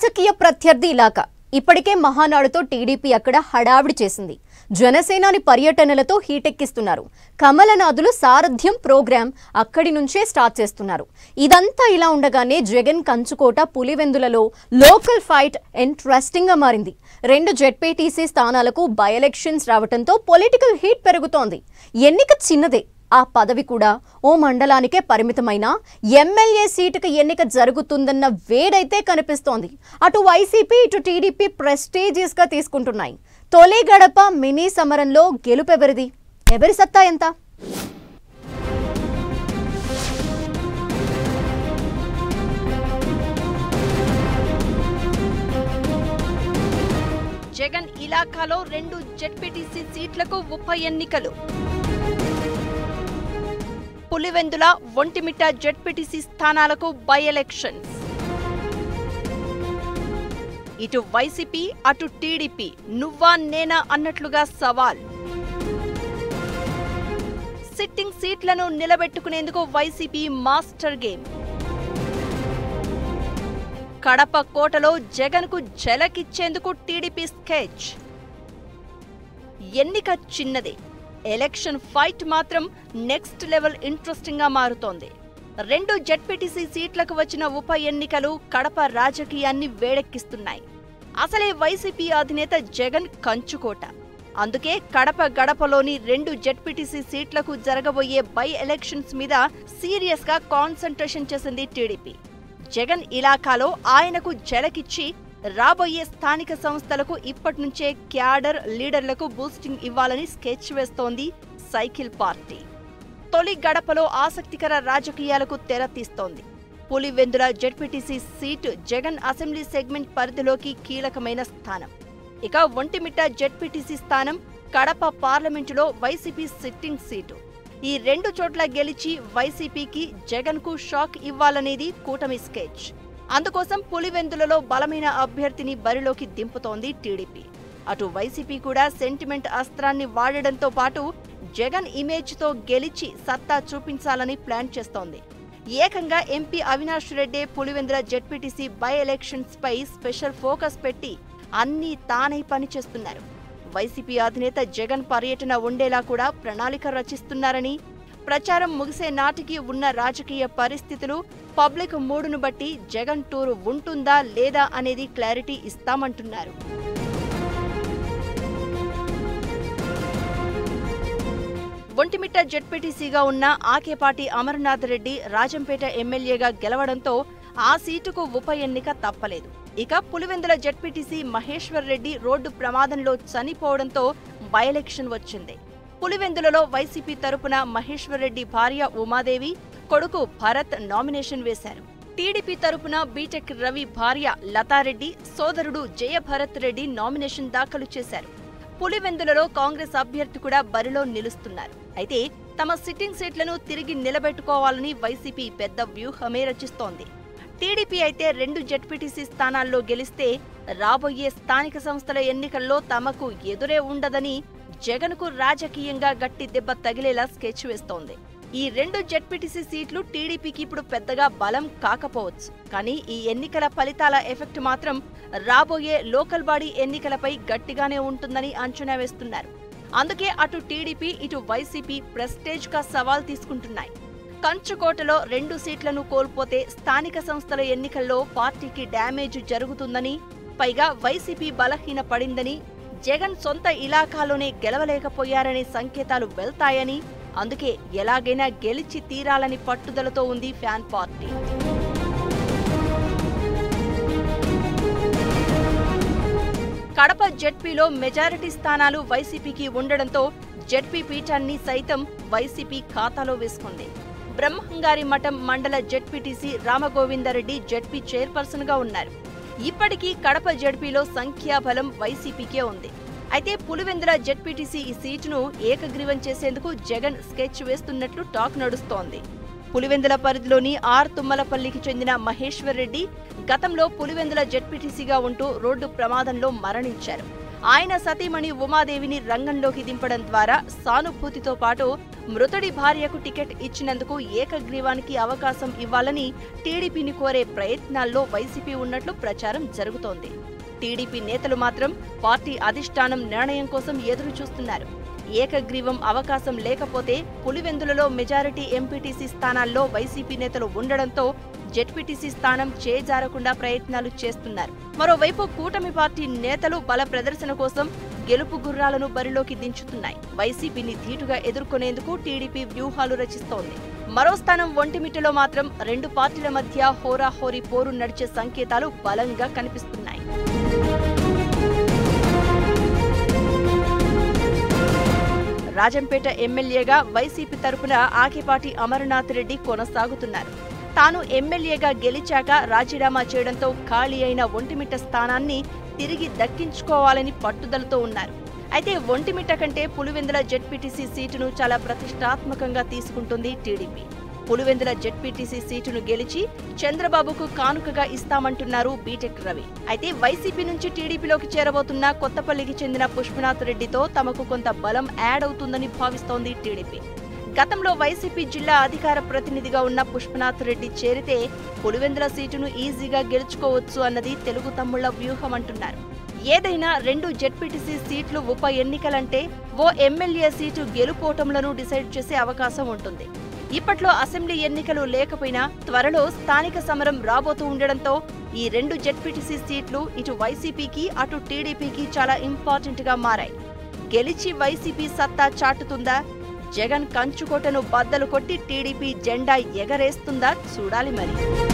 రాజకీయ ప్రత్యర్థి ఇలాకా ఇప్పటికే మహానాడుతో టీడీపీ అక్కడ హడావిడి చేసింది. జనసేనాని పర్యటనలతో హీటెక్కిస్తున్నారు. కమలనాథులు సారథ్యం ప్రోగ్రాం అక్కడి నుంచే స్టార్ట్ చేస్తున్నారు. ఇదంతా ఇలా ఉండగానే జగన్ కంచుకోట పులివెందులలో లోకల్ ఫైట్ ఇంట్రెస్టింగ్ గా మారింది. 2 జెడ్పీటీసీ స్థానాలకు బై ఎలక్షన్స్ రావడంతో పొలిటికల్ హీట్ పెరుగుతోంది. ఎన్నిక చిన్నదే, ఆ పదవి కూడా ఓ మండలానికే పరిమితమైన ఎమ్మెల్యే సీటుకు ఎన్నిక జరుగుతుందన్న వేడైతే కనిపిస్తోంది. అటు వైసీపీ ఇటు టీడీపీ ప్రెస్టీజియస్ గా తీసుకుంటున్నాయి. తొలి గడప మినీ సమరంలో గెలుపెవరిది, ఎవరి సత్తా ఎంత? జగన్ ఇలాకాలో 2 జెడ్పీటీసీ సీట్లకు ఉప ఎన్నికలు. పులివెందుల, ఒంటిమిట్ట జెడ్పీటీసీ స్థానాలకు బై ఎలక్షన్స్. ఇటు వైసీపీ అటు టీడీపీ నువ్వా నేనా అన్నట్లుగా సవాల్. సిట్టింగ్ సీట్లను నిలబెట్టుకునేందుకు వైసీపీ మాస్టర్ గేమ్. కడప కోటలో జగన్కు ఝలకిచ్చేందుకు టీడీపీ స్కెచ్. ఎన్నిక చిన్నదే, ఎలక్షన్ ఫైట్ మాత్రం నెక్స్ట్ లెవెల్ ఇంట్రెస్టింగ్ గా మారుతోంది. 2 జెడ్పీటీసీ సీట్లకు వచ్చిన ఉప ఎన్నికలు కడప రాజకీయాన్ని వేడెక్కిస్తున్నాయి. అసలే వైసీపీ అధినేత జగన్ కంచుకోట. అందుకే కడప గడపలోని 2 జెడ్పీటీసీ సీట్లకు జరగబోయే బై ఎలక్షన్స్ మీద సీరియస్ గా కాన్సంట్రేషన్ చేసింది టీడీపీ. జగన్ ఇలాకాలో ఆయనకు ఝలకిచ్చి రాబోయే స్థానిక సంస్థలకు ఇప్పటి నుంచే క్యాడర్ లీడర్లకు బూస్టింగ్ ఇవ్వాలని స్కెచ్ వేస్తోంది సైకిల్ పార్టీ. తొలి గడపలో ఆసక్తికర రాజకీయాలకు తెరతీస్తోంది. Pulivendula ZPTC seat Jagan assembly segment పరిధిలోకి కీలకమైన స్థానం. ఇక ఒంటిమిట్ట జెడ్పీటీసీ స్థానం కడప పార్లమెంటులో వైసీపీ సిట్టింగ్ సీటు. ఈ 2 చోట్ల గెలిచి వైసీపీకి జగన్కు షాక్ ఇవ్వాలనేది కూటమి స్కెచ్. అందుకోసం పులివెందులలో బలమైన అభ్యర్థిని బరిలోకి దింపుతోంది టీడీపీ. అటు వైసీపీ కూడా సెంటిమెంట్ అస్త్రాన్ని వాడడంతో పాటు జగన్ ఇమేజ్తో గెలిచి సత్తా చూపించాలని ప్లాన్ చేస్తోంది. ఏకంగా MP Avinash Reddy Pulivendula ZPTC by elections పై స్పెషల్ ఫోకస్ పెట్టి అన్నీ తానై పనిచేస్తున్నారు. వైసీపీ అధినేత జగన్ పర్యటన ఉండేలా కూడా ప్రణాళిక రచిస్తున్నారని, ప్రచారం ముగిసే నాటికి ఉన్న రాజకీయ పరిస్థితులు, పబ్లిక్ మూడును బట్టి జగన్ టూరు ఉంటుందా లేదా అనేది క్లారిటీ ఇస్తామంటున్నారు. ఒంటిమిట్ట జెడ్పీటీసీగా ఉన్న ఆకేపాటి అమర్నాథ్ రెడ్డి రాజంపేట ఎమ్మెల్యేగా గెలవడంతో ఆ సీటుకు ఉప ఎన్నిక తప్పలేదు. ఇక పులివెందుల జెడ్పీటీసీ మహేశ్వర్ రెడ్డి రోడ్డు ప్రమాదంలో చనిపోవడంతో బై ఎలక్షన్ వచ్చింది. పులివెందులలో వైసీపీ తరపున మహేశ్వర్ రెడ్డి భార్య ఉమాదేవి, కొడుకు భరత్ నామినేషన్ వేశారు. టీడీపీ తరపున బీటెక్ రవి భార్య లతారెడ్డి, సోదరుడు జయభరత్ రెడ్డి నామినేషన్ దాఖలు చేశారు. పులివెందులలో కాంగ్రెస్ అభ్యర్థి కూడా బరిలో నిలుస్తున్నారు. అయితే తమ సిట్టింగ్ సీట్లను తిరిగి నిలబెట్టుకోవాలని వైసీపీ పెద్ద వ్యూహమే రచిస్తోంది. టీడీపీ అయితే 2 జెడ్పీటీసీ స్థానాల్లో గెలిస్తే రాబోయే స్థానిక సంస్థల ఎన్నికల్లో తమకు ఎదురే ఉండదని జగన్కు రాజకీయంగా గట్టి దెబ్బ తగిలేలా స్కెచ్ వేస్తోంది. ఈ 2 జెడ్పీటీసీ సీట్లు టీడీపీకి ఇప్పుడు పెద్దగా బలం కాకపోవచ్చు, కానీ ఈ ఎన్నికల ఫలితాల ఎఫెక్ట్ మాత్రం రాబోయే లోకల్ బాడీ ఎన్నికలపై గట్టిగానే ఉంటుందని అంచనా వేస్తున్నారు. అందుకే అటు టీడీపీ ఇటు వైసీపీ ప్రెస్టేజ్ గా సవాల్ తీసుకుంటున్నాయి. కంచుకోటలో 2 సీట్లను కోల్పోతే స్థానిక సంస్థల ఎన్నికల్లో పార్టీకి డ్యామేజ్ జరుగుతుందని, పైగా వైసీపీ బలహీన పడిందని, జగన్ సొంత ఇలాకాలోనే గెలవలేకపోయారనే సంకేతాలు వెళ్తాయని, అందుకే ఎలాగైనా గెలిచి తీరాలని పట్టుదలతో ఉంది ఫ్యాన్ పార్టీ. కడప జెడ్పీలో మెజారిటీ స్థానాలు వైసీపీకి ఉండడంతో జెడ్పీ పీఠాన్ని సైతం వైసీపీ ఖాతాలో వేసుకుంది. బ్రహ్మంగారి మఠం మండల జెడ్పీటీసీ రామగోవిందరెడ్డి జెడ్పీ చైర్పర్సన్ గా ఉన్నారు. ఇప్పటికీ కడప జెడ్పీలో సంఖ్యాబలం వైసీపీకే ఉంది. అయితే పులివెందుల జెడ్పీటీసీ ఈ సీటును ఏకగ్రీవం చేసేందుకు జగన్ స్కెచ్ వేస్తున్నట్లు టాక్ నడుస్తోంది. పులివెందుల పరిధిలోని ఆర్ తుమ్మలపల్లికి చెందిన మహేశ్వర్ రెడ్డి గతంలో పులివెందుల జెడ్పీటీసీగా ఉంటూ రోడ్డు ప్రమాదంలో మరణించారు. ఆయన సతీమణి ఉమాదేవిని రంగంలోకి దింపడం ద్వారా సానుభూతితో పాటు మృతుడి భార్యకు టికెట్ ఇచ్చినందుకు ఏకగ్రీవానికి అవకాశం ఇవ్వాలని టీడీపీని కోరే ప్రయత్నాల్లో వైసీపీ ఉన్నట్లు ప్రచారం జరుగుతోంది. టీడీపీ నేతలు మాత్రం పార్టీ అధిష్టానం నిర్ణయం కోసం ఎదురు చూస్తున్నారు. ఏకగ్రీవం అవకాశం లేకపోతే పులివెందులలో మెజారిటీ ఎంపీటీసీ స్థానాల్లో వైసీపీ నేతలు ఉండడంతో జెడ్పీటీసీ స్థానం చేజారకుండా ప్రయత్నాలు చేస్తున్నారు. మరోవైపు కూటమి పార్టీ నేతలు బల ప్రదర్శన కోసం గెలుపు గుర్రాలను బరిలోకి దించుతున్నాయి. వైసీపీని ధీటుగా ఎదుర్కొనేందుకు టీడీపీ వ్యూహాలు రచిస్తోంది. మరో స్థానం ఒంటిమిట్టలో మాత్రం రెండు పార్టీల మధ్య హోరాహోరీ పోరు నడిచే సంకేతాలు బలంగా కనిపిస్తున్నాయి. రాజంపేట ఎమ్మెల్యేగా వైసీపీ తరపున ఆకిపాటి అమరనాథ్ రెడ్డి కొనసాగుతున్నారు. తాను ఎమ్మెల్యేగా గెలిచాక రాజీనామా చేయడంతో ఖాళీ అయిన ఒంటిమిట్ట స్థానాన్ని తిరిగి దక్కించుకోవాలని పట్టుదలతో ఉన్నారు. అయితే ఒంటిమిట్ట కంటే పులివెందుల జెడ్పీటీసీ సీటును చాలా ప్రతిష్టాత్మకంగా తీసుకుంటుంది టీడీపీ. పులివెందుల జెడ్పీటీసీ సీటును గెలిచి చంద్రబాబుకు కానుకగా ఇస్తామంటున్నారు బీటెక్ రవి. అయితే వైసీపీ నుంచి టీడీపీలోకి చేరబోతున్న కొత్తపల్లికి చెందిన పుష్పనాథ్ రెడ్డితో తమకు కొంత బలం యాడ్ అవుతుందని భావిస్తోంది టీడీపీ. గతంలో వైసీపీ జిల్లా అధికార ప్రతినిధిగా ఉన్న పుష్పనాథ్ రెడ్డి చేరితే పులివెందుల సీటును ఈజీగా గెలుచుకోవచ్చు అన్నది తెలుగు తమ్ముళ్ల వ్యూహం అంటున్నారు. ఏదైనా రెండు జెడ్పీటీసీ సీట్లు ఉప ఎన్నికలంటే ఓ ఎమ్మెల్యే సీటు గెలుపోటములను డిసైడ్ చేసే అవకాశం ఉంటుంది. ఇప్పట్లో అసెంబ్లీ ఎన్నికలు లేకపోయినా త్వరలో స్థానిక సమరం రాబోతూ ఉండడంతో ఈ రెండు జెడ్పీటీసీ సీట్లు ఇటు వైసీపీకి అటు టీడీపీకి చాలా ఇంపార్టెంట్ గా మారాయి. గెలిచి వైసీపీ సత్తా చాటుతుందా? జగన్ కంచుకోటను బద్దలు కొట్టి టీడీపీ జెండా ఎగరేస్తుందా? చూడాలి మరి.